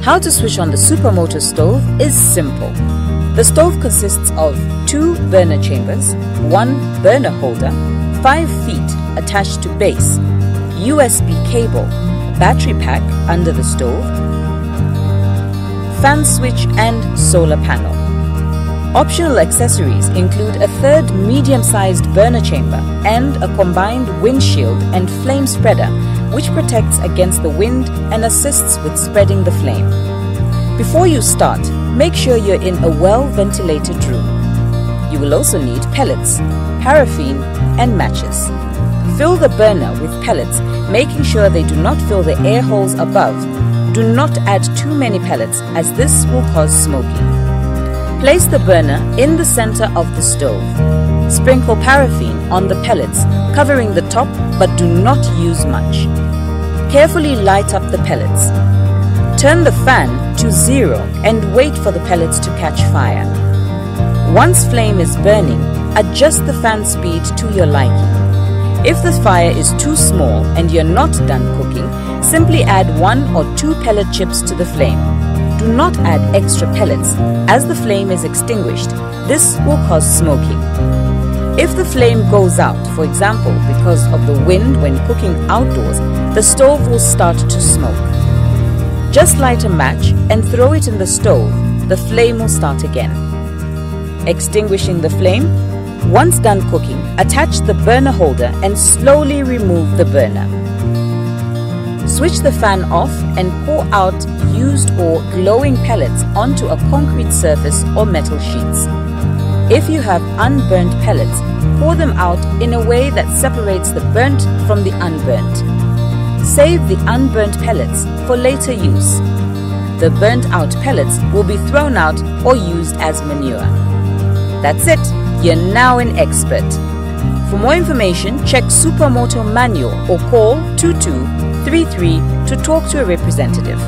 How to switch on the Supamoto stove is simple. The stove consists of 2 burner chambers, 1 burner holder, 5 feet attached to base, USB cable, battery pack under the stove, fan switch and solar panel. Optional accessories include a 3rd medium-sized burner chamber and a combined windshield and flame spreader which protects against the wind and assists with spreading the flame. Before you start, make sure you're in a well-ventilated room. You will also need pellets, paraffin and matches. Fill the burner with pellets, making sure they do not fill the air holes above. Do not add too many pellets as this will cause smoking. Place the burner in the center of the stove. Sprinkle paraffin on the pellets, covering the top but do not use much. Carefully light up the pellets. Turn the fan to 0 and wait for the pellets to catch fire. Once flame is burning, adjust the fan speed to your liking. If the fire is too small and you're not done cooking, simply add 1 or 2 pellet chips to the flame. Do not add extra pellets as the flame is extinguished. This will cause smoking. If the flame goes out, for example, because of the wind when cooking outdoors, the stove will start to smoke. Just light a match and throw it in the stove. The flame will start again. Extinguishing the flame. Once done cooking, attach the burner holder and slowly remove the burner. Switch the fan off and pour out used or glowing pellets onto a concrete surface or metal sheets. If you have unburnt pellets, pour them out in a way that separates the burnt from the unburnt. Save the unburnt pellets for later use. The burnt out pellets will be thrown out or used as manure. That's it, you're now an expert. For more information, check Supamoto manual or call 2233 to talk to a representative.